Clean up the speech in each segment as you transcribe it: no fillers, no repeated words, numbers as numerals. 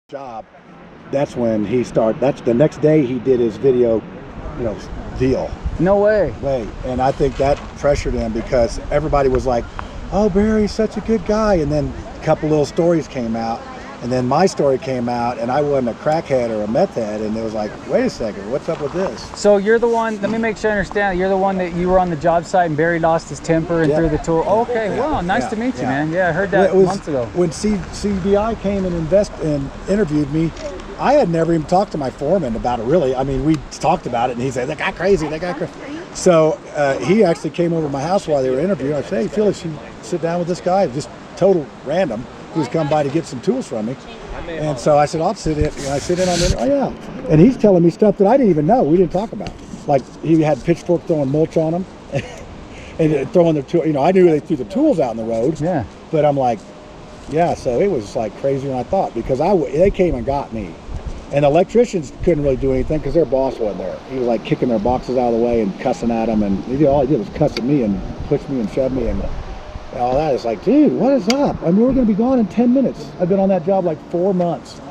job, that's when he started. That's the next day he did his video, deal. No way. And I think that pressured him because everybody was like, oh, Barry's such a good guy. And then a couple little stories came out, and then my story came out, and I wasn't a crackhead or a meth head, and it was like, wait a second, what's up with this? So you're the one, let me make sure I understand, you're the one that you were on the job site and Barry lost his temper and threw the tool. Oh, okay, well, nice to meet you, man. Yeah, I heard that months ago. When CBI came and interviewed me, I had never even talked to my foreman about it, really. I mean, we talked about it, and he said, that guy crazy. So he actually came over to my house while they were interviewing. I said, hey, Felix, you sit down with this guy, just total random, who's come by to get some tools from me. And so I said, I'll sit in. And I sit in on the, oh yeah. And he's telling me stuff that I didn't even know, we didn't talk about. Like he had pitchfork throwing mulch on him and throwing the tool. I knew they threw the tools out in the road. Yeah. But I'm like, yeah, so it was like crazier than I thought because they came and got me. And the electricians couldn't really do anything because their boss wasn't there. He was like kicking their boxes out of the way and cussing at them, and all he did was cuss at me and push me and shove me and all that. It's like, dude, what is up? I mean, we're going to be gone in 10 minutes. I've been on that job like 4 months.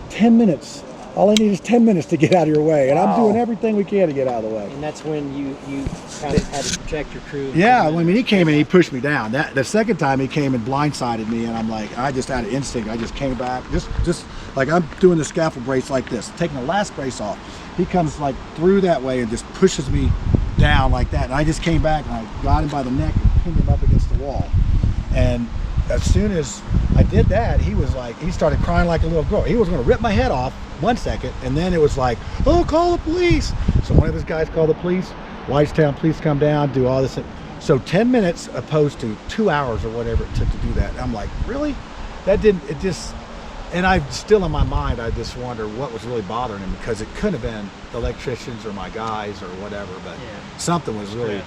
10 minutes. All I need is 10 minutes to get out of your way, and I'm doing everything we can to get out of the way. And that's when you kind of had to protect your crew. Yeah, I mean, he came and he pushed me down. The second time he came and blindsided me, and I'm like, I just had an instinct. I just came back, just like I'm doing the scaffold brace like this, taking the last brace off. He comes like through that way and just pushes me down like that. And I just came back and I got him by the neck and pinned him up against the wall. And as soon as I did that, he was like, he started crying like a little girl. He was going to rip my head off 1 second, and then it was like, oh, call the police. So one of his guys called the police. Whitestown police come down, do all this. So 10 minutes opposed to 2 hours or whatever it took to do that. I'm like, really? That didn't, it just, and I still in my mind, I just wonder what was really bothering him, because it couldn't have been the electricians or my guys or whatever, but something was really,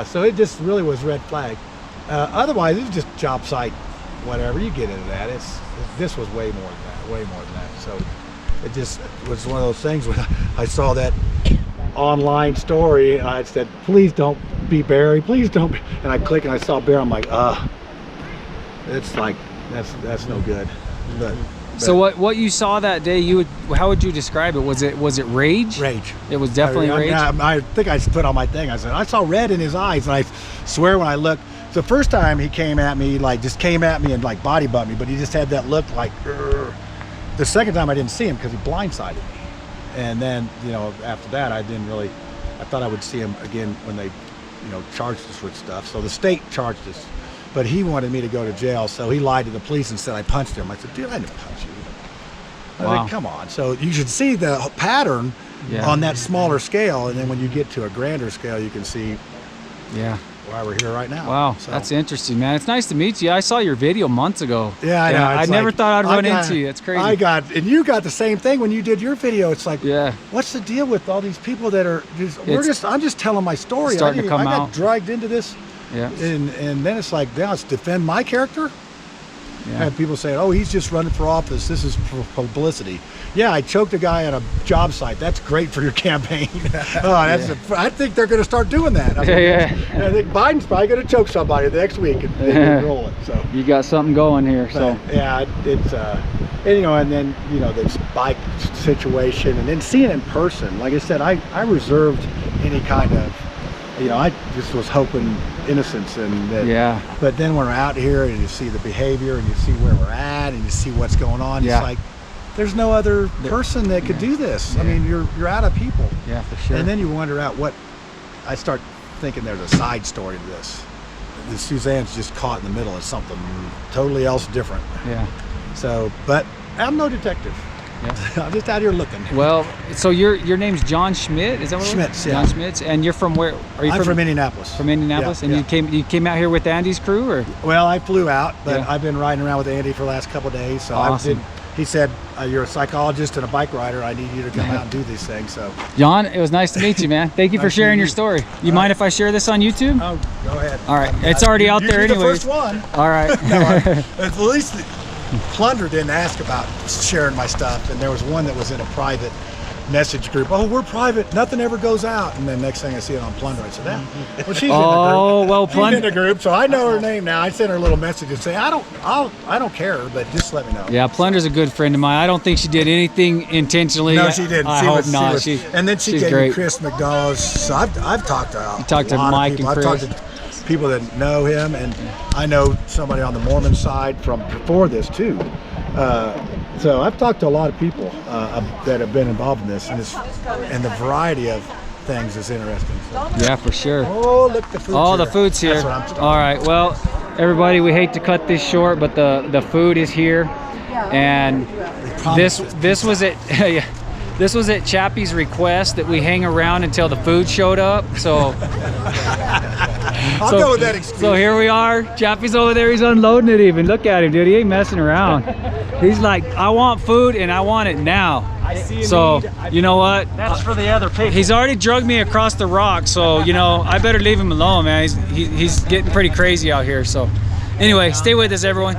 so it just really was red flag. Otherwise, it was just job site, whatever. You get into that. This was way more than that. So it just was one of those things when I saw that online story, and I said, please don't be Barry, please don't be. And I clicked and I saw Barry. I'm like, it's like that's no good. But so what you saw that day, how would you describe it? Was it rage? Rage. It was definitely rage. I think I put on my thing. I said I saw red in his eyes, and I swear when I looked. The first time he came at me, just came at me and like body bumped me, but he just had that look like. The second time I didn't see him because he blindsided me, and then after that I thought I would see him again when they charged us with stuff. So the state charged us, but he wanted me to go to jail, so he lied to the police and said I punched him. I said, dude, I didn't punch you. I said, come on. So you should see the pattern on that smaller scale, and then when you get to a grander scale, you can see why we're here right now. Wow, so that's interesting, man. It's nice to meet you. I saw your video months ago. Yeah, I know. I never thought I'd run into you. It's crazy. And you got the same thing when you did your video. It's like, what's the deal with all these people that are I'm just telling my story. Starting to come out. I got dragged into this. Yeah. And then it's like, now it's defend my character. Yeah. I have people saying, oh, he's just running for office. This is for publicity. Yeah, I choked a guy at a job site. That's great for your campaign. I think they're going to start doing that. I think Biden's probably going to choke somebody the next week and roll it. So you got something going here. So it's and then this bike situation, and then seeing it in person. Like I said, I reserved any kind of. I just was hoping innocence, and but then when we're out here and you see the behavior and you see where we're at and you see what's going on, it's like there's no other person that could do this. I mean, you're out of people. Yeah, for sure. And then you wonder out what. I start thinking there's a side story to this. Suzanne's just caught in the middle of something totally else different. Yeah. So, but I'm no detective. I'm just out here looking. Well, so your name's John Schmitz, is that what Schmitz, John Schmitz, and you're from where? Are you from Indianapolis. From Indianapolis, and you came out here with Andy's crew, or? Well, I flew out, but I've been riding around with Andy for the last couple of days. So awesome. He said, you're a psychologist and a bike rider. I need you to come out and do these things. So, John, it was nice to meet you, man. Thank you for sharing your story. You mind if I share this on YouTube? Oh, go ahead. All right, it's already out there anyway. The first one. All right. At least Plunder didn't ask about sharing my stuff, and there was one that was in a private message group. Oh, we're private. Nothing ever goes out. And then next thing I see it on Plunder, I said, well, she's in the group. Well, she's in the group, so I know her name now. I sent her a little message and say, I don't care, but just let me know. Yeah, Plunder's a good friend of mine. I don't think she did anything intentionally. No, she didn't. I hope not. And then she gave great. me Chris McDonald's. So I've talked to a lot Mike of people. and Chris. I've talked to people that know him, and I know somebody on the Mormon side from before this too. So I've talked to a lot of people that have been involved in this, and the variety of things is interesting. So. Yeah, for sure. Oh, look, the food's here. The food's here. That's what I'm talking All right, well, everybody, we hate to cut this short, but the food is here, and this was it. This was at Chappy's request that we hang around until the food showed up. So I'll go with that excuse. So here we are. Chappy's over there. He's unloading it even. Look at him, dude. He ain't messing around. He's like, I want food and I want it now. I see so, you know what? That's for the other people. He's already drugged me across the rock. So, you know, I better leave him alone, man. He's getting pretty crazy out here. So anyway, stay with us, everyone.